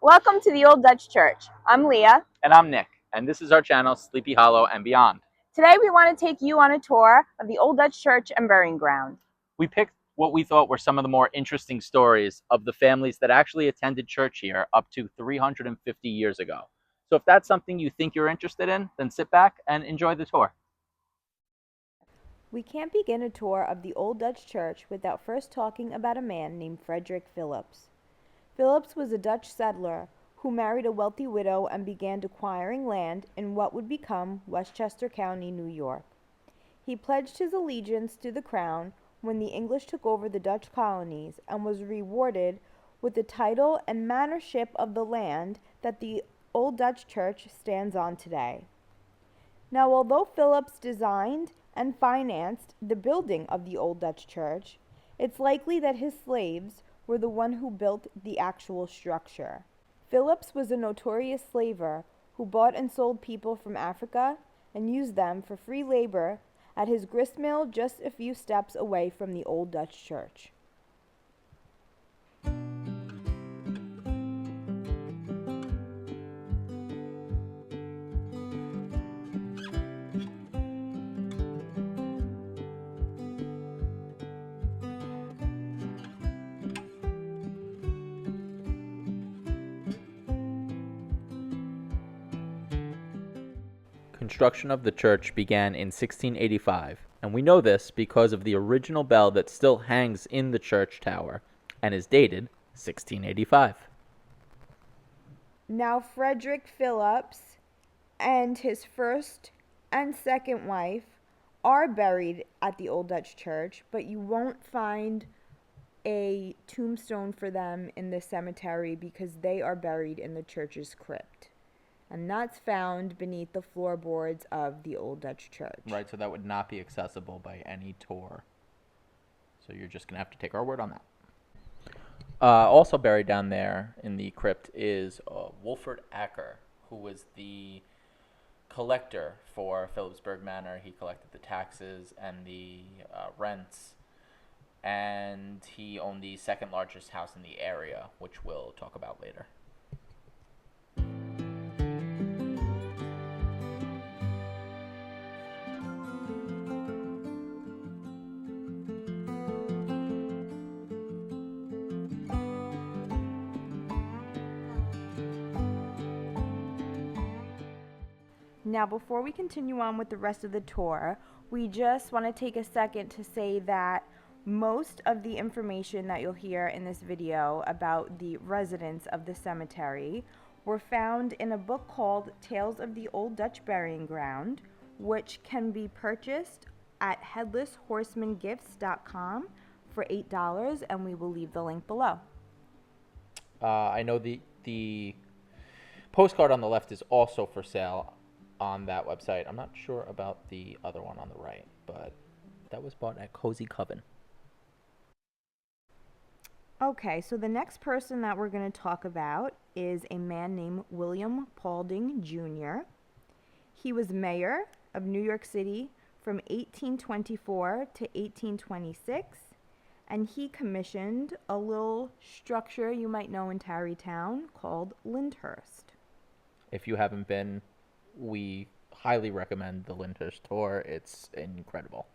Welcome to the Old Dutch Church. I'm Leah. And I'm Nick, and this is our channel, Sleepy Hollow and Beyond. Today we want to take you on a tour of the Old Dutch Church and burying ground. We picked what we thought were some of the more interesting stories of the families that actually attended church here up to 350 years ago. So if that's something you think you're interested in, then sit back and enjoy the tour. We can't begin a tour of the Old Dutch Church without first talking about a man named Frederick Philipse. Philipse was a Dutch settler who married a wealthy widow and began acquiring land in what would become Westchester County, New York. He pledged his allegiance to the crown when the English took over the Dutch colonies and was rewarded with the title and manorship of the land that the Old Dutch Church stands on today. Now, although Philipse designed and financed the building of the Old Dutch Church, it's likely that his slaves were the one who built the actual structure. Philipse was a notorious slaver who bought and sold people from Africa and used them for free labor at his gristmill just a few steps away from the Old Dutch Church. Construction of the church began in 1685, and we know this because of the original bell that still hangs in the church tower and is dated 1685. Now, Frederick Philipse and his first and second wife are buried at the Old Dutch Church, but you won't find a tombstone for them in the cemetery because they are buried in the church's crypt. And that's found beneath the floorboards of the Old Dutch Church. Right, so that would not be accessible by any tour. So you're just going to have to take our word on that. Also buried down there in the crypt is Wolfert Acker, who was the collector for Philipsburg Manor. He collected the taxes and the rents, and he owned the second largest house in the area, which we'll talk about later. Now, before we continue on with the rest of the tour, we just want to take a second to say that most of the information that you'll hear in this video about the residents of the cemetery were found in a book called Tales of the Old Dutch Burying Ground, which can be purchased at headlesshorsemangifts.com for $8, and we will leave the link below. I know the postcard on the left is also for sale on that website. I'm not sure about the other one on the right, but that was bought at Cozy Coven. Okay, so the next person that we're going to talk about is a man named William Paulding Jr. He was mayor of New York City from 1824 to 1826, and he commissioned a little structure you might know in Tarrytown called Lyndhurst. If you haven't been, we highly recommend the Lyndhurst tour. It's incredible.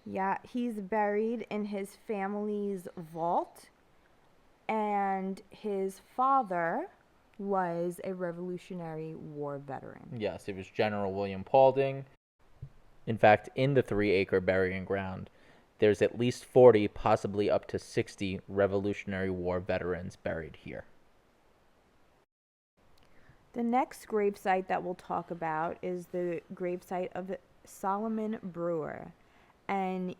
Yeah, he's buried in his family's vault, and his father was a Revolutionary War veteran. Yes, it was General William Paulding. In fact, in the 3-acre burying ground, there's at least 40, possibly up to 60 Revolutionary War veterans buried here. The next gravesite that we'll talk about is the gravesite of Solomon Brewer. And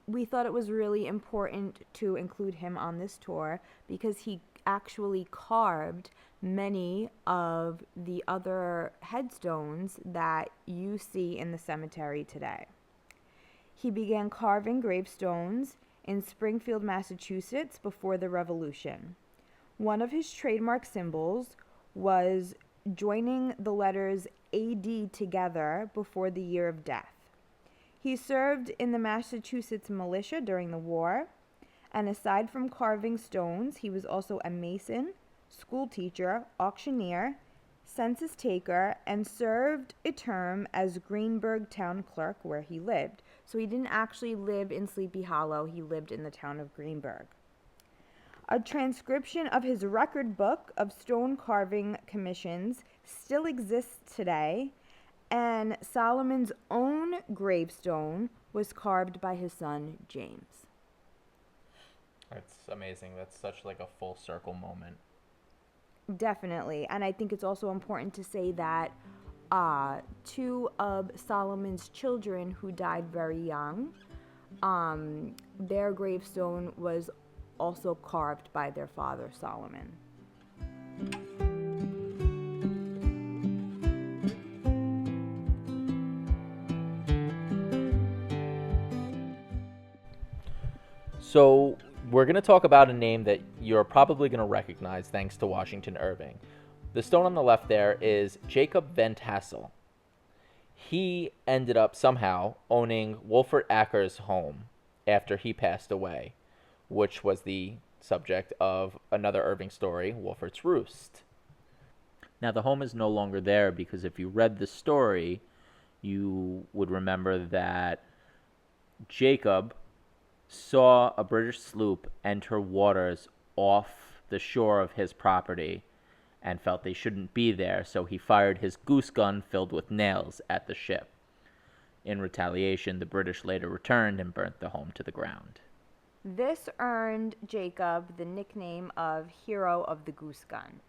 we thought it was really important to include him on this tour because he actually carved many of the other headstones that you see in the cemetery today. He began carving gravestones in Springfield, Massachusetts before the Revolution. One of his trademark symbols was joining the letters AD together before the year of death. He served in the Massachusetts militia during the war, and aside from carving stones, he was also a mason, school teacher, auctioneer, census taker, and served a term as Greenburgh town clerk where he lived. So he didn't actually live in Sleepy Hollow, he lived in the town of Greenburgh. A transcription of his record book of stone carving commissions still exists today, and Solomon's own gravestone was carved by his son James. That's amazing. That's such like a full circle moment. Definitely. And I think it's also important to say that two of Solomon's children who died very young, their gravestone was also carved by their father Solomon. So we're going to talk about a name that you're probably going to recognize thanks to Washington Irving. The stone on the left there is Jacob van Tassel. He ended up somehow owning Wolfert Acker's home after he passed away, which was the subject of another Irving story, Wolfert's Roost. Now, the home is no longer there because if you read the story, you would remember that Jacob saw a British sloop enter waters off the shore of his property and felt they shouldn't be there, so he fired his goose gun filled with nails at the ship. In retaliation, the British later returned and burnt the home to the ground. This earned Jacob the nickname of Hero of the Goose Gun.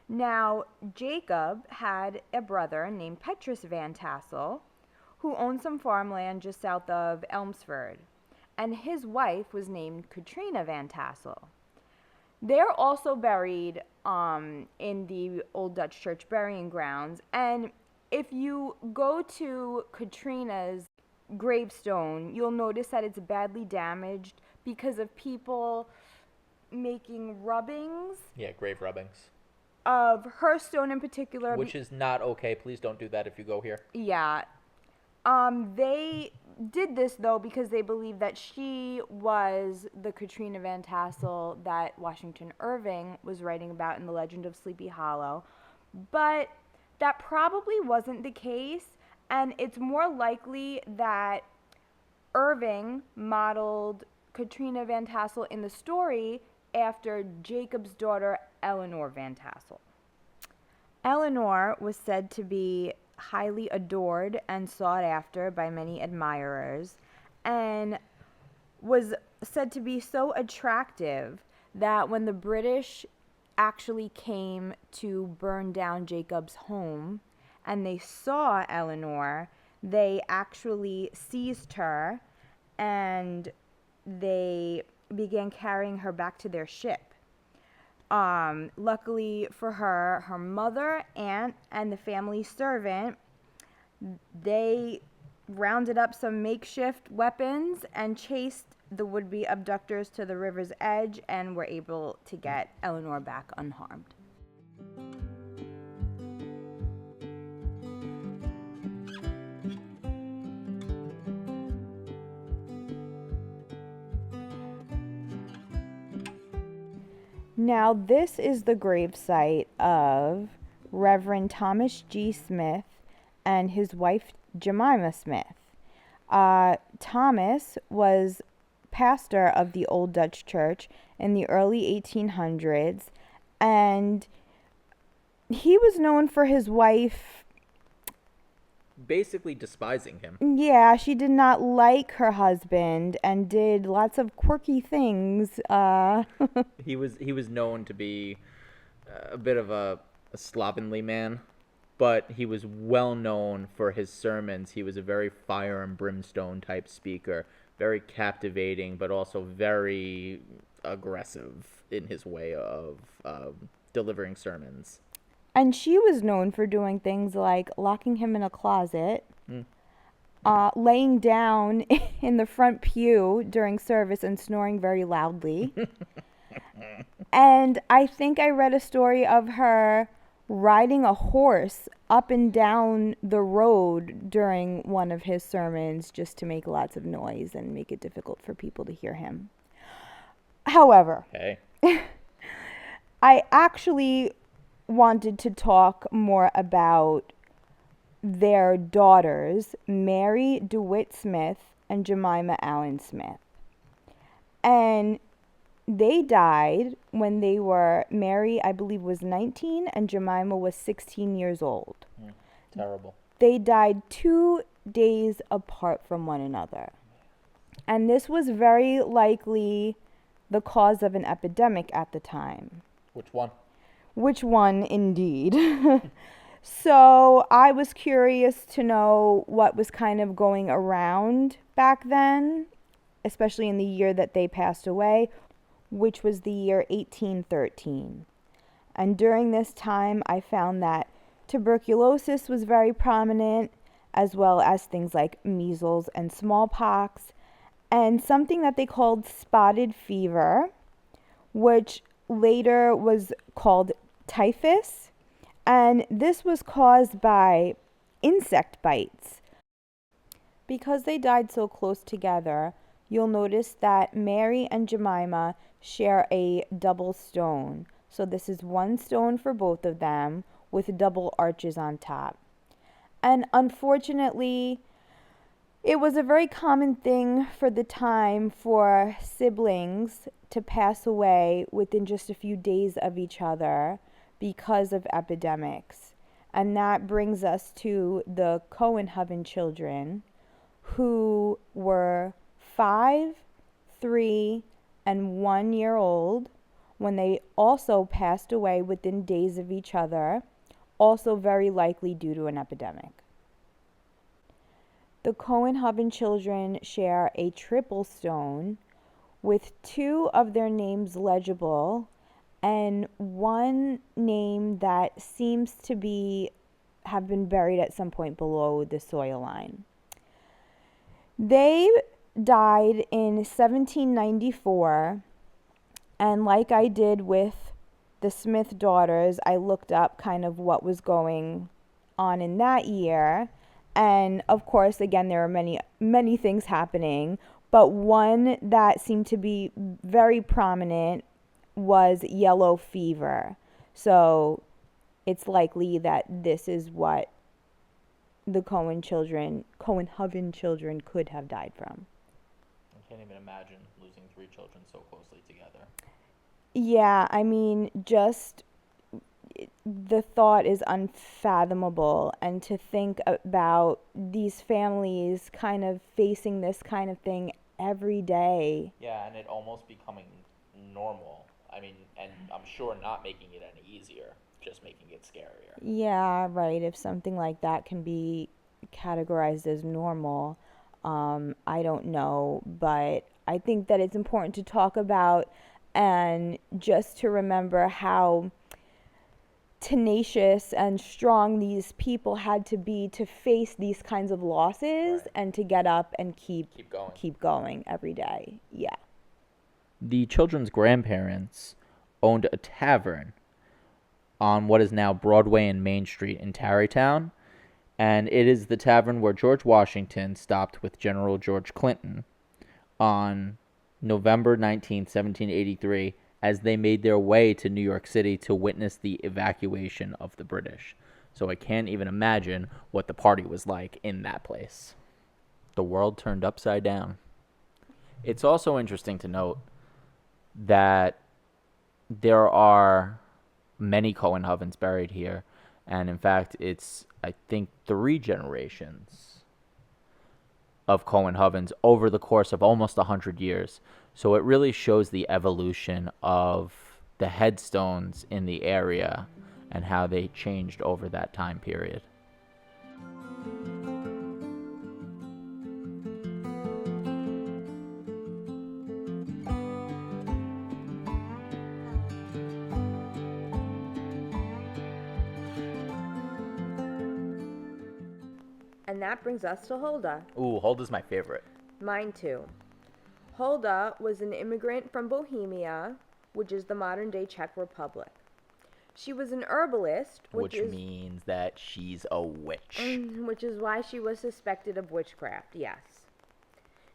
Now, Jacob had a brother named Petrus van Tassel, who owned some farmland just south of Elmsford, and his wife was named Katrina van Tassel. They're also buried in the Old Dutch Church burying grounds, and if you go to Katrina's gravestone, you'll notice that it's badly damaged because of people making rubbings. Yeah, grave rubbings. Of her stone in particular. Which is not okay. Please don't do that if you go here. Yeah. They did this, though, because they believed that she was the Katrina van Tassel that Washington Irving was writing about in The Legend of Sleepy Hollow. But that probably wasn't the case, and it's more likely that Irving modeled Katrina van Tassel in the story after Jacob's daughter, Eleanor van Tassel. Eleanor was said to be highly adored and sought after by many admirers, and was said to be so attractive that when the British actually came to burn down Jacob's home and they saw Eleanor, they actually seized her and they began carrying her back to their ship. Luckily for her, her mother, aunt, and the family servant, they rounded up some makeshift weapons and chased the would-be abductors to the river's edge and were able to get Eleanor back unharmed. Now, this is the gravesite of Reverend Thomas G. Smith and his wife Jemima Smith. Thomas was pastor of the Old Dutch Church in the early 1800s, and he was known for his wife basically despising him. Yeah, she did not like her husband and did lots of quirky things. He was known to be a bit of a slovenly man, but he was well known for his sermons. He was a very fire and brimstone type speaker, very captivating, but also very aggressive in his way of delivering sermons. And she was known for doing things like locking him in a closet, laying down in the front pew during service and snoring very loudly. And I think I read a story of her riding a horse up and down the road during one of his sermons just to make lots of noise and make it difficult for people to hear him. However, I actually wanted to talk more about their daughters, Mary D.Witt Smith and Jemima Allen Smith. And they died when they were, Mary, I believe, was 19 and Jemima was 16 years old. Terrible. They died 2 days apart from one another. And this was very likely the cause of an epidemic at the time. Which one? Which one, indeed. So I was curious to know what was kind of going around back then, especially in the year that they passed away, which was the year 1813. And during this time, I found that tuberculosis was very prominent, as well as things like measles and smallpox, and something that they called spotted fever, which later was called typhus. And this was caused by insect bites. Because they died so close together, you'll notice that Mary and Jemima share a double stone. So this is one stone for both of them with double arches on top. And unfortunately, it was a very common thing for the time for siblings to pass away within just a few days of each other because of epidemics. And that brings us to the Couenhoven children, who were 5, 3, and 1 year old when they also passed away within days of each other, also very likely due to an epidemic. The Couenhoven children share a triple stone with 2 of their names legible and one name that seems to have been buried at some point below the soil line. They died in 1794, and like I did with the Smith daughters, I looked up kind of what was going on in that year. And of course, again, there are many things happening, but one that seemed to be very prominent was yellow fever. So it's likely that this is what the Couenhoven children could have died from. I can't even imagine losing 3 children so closely together. Yeah, I mean, just the thought is unfathomable, and to think about these families kind of facing this kind of thing every day. Yeah, and it almost becoming normal. I mean, and I'm sure not making it any easier, just making it scarier. Yeah, right. If something like that can be categorized as normal, I don't know, but I think that it's important to talk about and just to remember how tenacious and strong these people had to be to face these kinds of losses, Right. and to get up and keep going every day. Yeah. The children's grandparents owned a tavern on what is now Broadway and Main Street in Tarrytown, and it is the tavern where George Washington stopped with General George Clinton on November 19, 1783, as they made their way to New York City to witness the evacuation of the British. So I can't even imagine what the party was like in that place. The world turned upside down. It's also interesting to note that there are many Couenhovens buried here, and in fact, it's, I think, 3 generations of Couenhovens over the course of almost 100 years. So it really shows the evolution of the headstones in the area and how they changed over that time period. And that brings us to Hulda. Ooh, Hulda's my favorite. Mine too. Hulda was an immigrant from Bohemia, which is the modern-day Czech Republic. She was an herbalist, Which means that she's a witch. Which is why she was suspected of witchcraft, yes.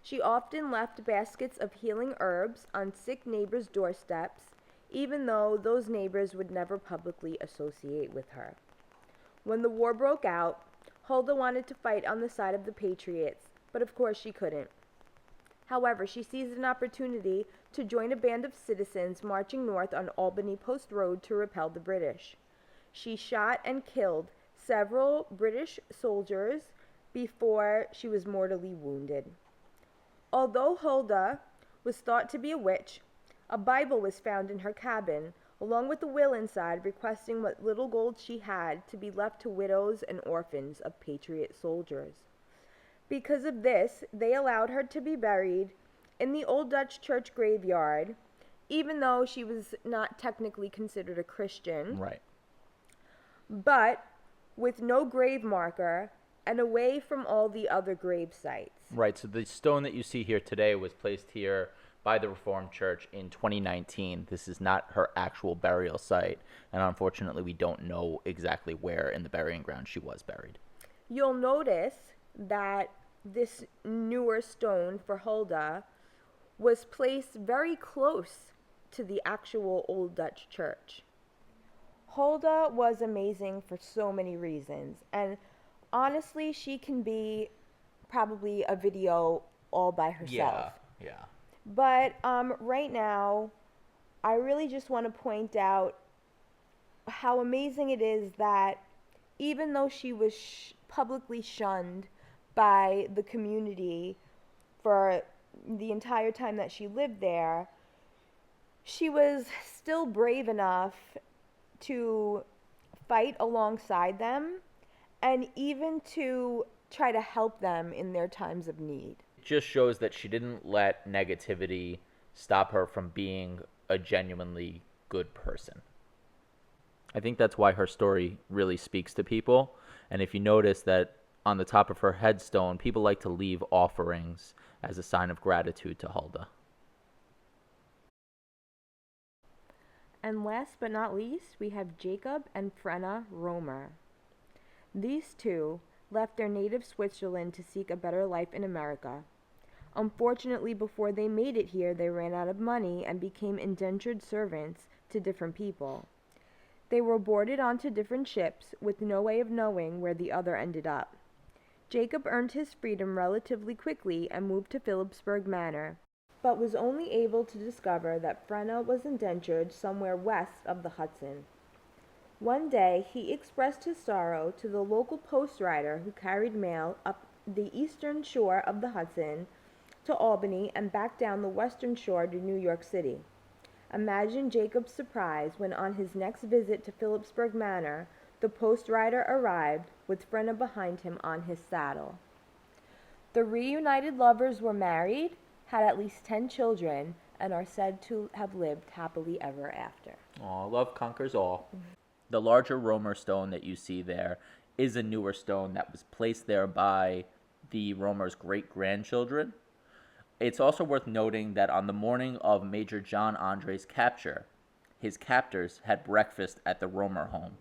She often left baskets of healing herbs on sick neighbors' doorsteps, even though those neighbors would never publicly associate with her. When the war broke out, Hulda wanted to fight on the side of the Patriots, but of course she couldn't. However, she seized an opportunity to join a band of citizens marching north on Albany Post Road to repel the British. She shot and killed several British soldiers before she was mortally wounded. Although Hulda was thought to be a witch, a Bible was found in her cabin, along with a will inside requesting what little gold she had to be left to widows and orphans of Patriot soldiers. Because of this, they allowed her to be buried in the Old Dutch Church graveyard, even though she was not technically considered a Christian. Right. But with no grave marker and away from all the other grave sites. Right, so the stone that you see here today was placed here by the Reformed Church in 2019. This is not her actual burial site, and unfortunately we don't know exactly where in the burying ground she was buried. You'll notice that this newer stone for Hulda was placed very close to the actual Old Dutch Church. Hulda was amazing for so many reasons, and honestly, she can be probably a video all by herself. Yeah. But right now, I really just want to point out how amazing it is that even though she was publicly shunned by the community for the entire time that she lived there, she was still brave enough to fight alongside them and even to try to help them in their times of need. It just shows that she didn't let negativity stop her from being a genuinely good person. I think that's why her story really speaks to people. And if you notice that on the top of her headstone, people like to leave offerings as a sign of gratitude to Hulda. And last but not least, we have Jacob and Frena Romer. These two left their native Switzerland to seek a better life in America. Unfortunately, before they made it here, they ran out of money and became indentured servants to different people. They were boarded onto different ships with no way of knowing where the other ended up. Jacob earned his freedom relatively quickly and moved to Philipsburg Manor, but was only able to discover that Frena was indentured somewhere west of the Hudson. One day, he expressed his sorrow to the local post rider who carried mail up the eastern shore of the Hudson to Albany and back down the western shore to New York City. Imagine Jacob's surprise when on his next visit to Philipsburg Manor, the post rider arrived with Frena behind him on his saddle. The reunited lovers were married, had at least 10 children, and are said to have lived happily ever after. Aw, love conquers all. The larger Romer stone that you see there is a newer stone that was placed there by the Romer's great-grandchildren. It's also worth noting that on the morning of Major John Andre's capture, his captors had breakfast at the Romer home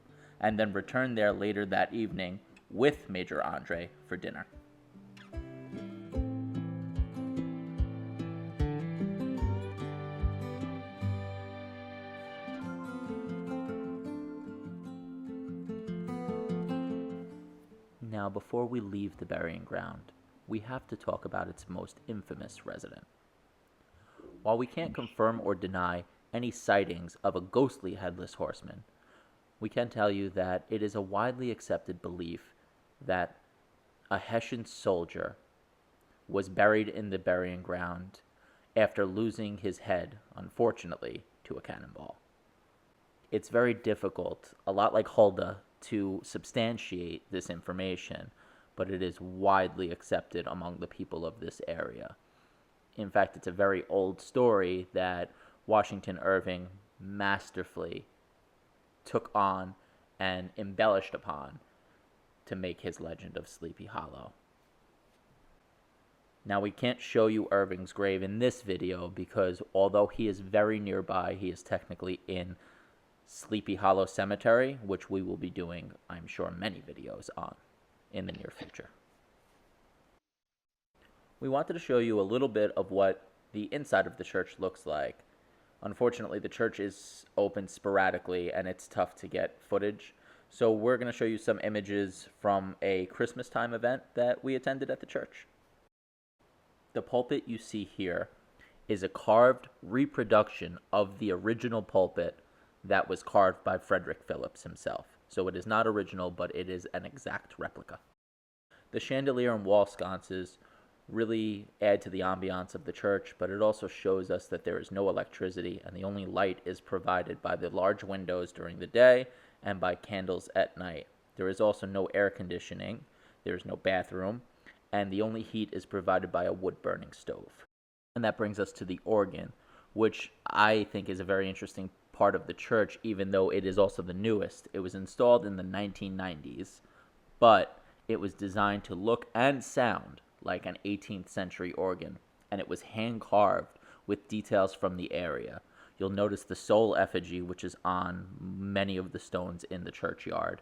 and then returned there later that evening with Major Andre for dinner. Now, before we leave the burying ground, we have to talk about its most infamous resident. While we can't confirm or deny any sightings of a ghostly headless horseman, we can tell you that it is a widely accepted belief that a Hessian soldier was buried in the burying ground after losing his head, unfortunately, to a cannonball. It's very difficult, a lot like Hulda, to substantiate this information, but it is widely accepted among the people of this area. In fact, it's a very old story that Washington Irving masterfully took on and embellished upon to make his legend of Sleepy Hollow. Now, we can't show you Irving's grave in this video because although he is very nearby, he is technically in Sleepy Hollow Cemetery, which we will be doing, I'm sure, many videos on in the near future. We wanted to show you a little bit of what the inside of the church looks like. Unfortunately, the church is open sporadically and it's tough to get footage. So we're going to show you some images from a Christmas time event that we attended at the church. The pulpit you see here is a carved reproduction of the original pulpit that was carved by Frederick Philipse himself. So it is not original, but it is an exact replica. The chandelier and wall sconces really add to the ambiance of the church, but it also shows us that there is no electricity and the only light is provided by the large windows during the day and by candles at night. There is also no air conditioning, there is no bathroom, and the only heat is provided by a wood-burning stove. And that brings us to the organ, which I think is a very interesting part of the church, even though it is also the newest. It was installed in the 1990s, but it was designed to look and sound like an 18th century organ, and it was hand-carved with details from the area. You'll notice the soul effigy, which is on many of the stones in the churchyard.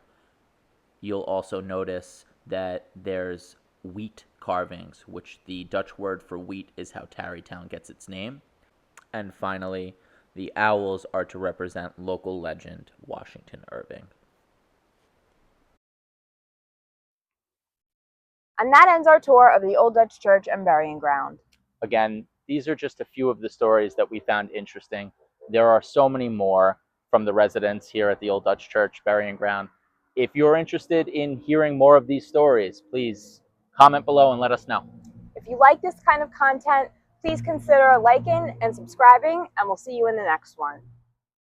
You'll also notice that there's wheat carvings, which the Dutch word for wheat is how Tarrytown gets its name. And finally, the owls are to represent local legend Washington Irving. And that ends our tour of the Old Dutch Church and Burying Ground. Again, these are just a few of the stories that we found interesting. There are so many more from the residents here at the Old Dutch Church Burying Ground. If you're interested in hearing more of these stories, please comment below and let us know. If you like this kind of content, please consider liking and subscribing, and we'll see you in the next one.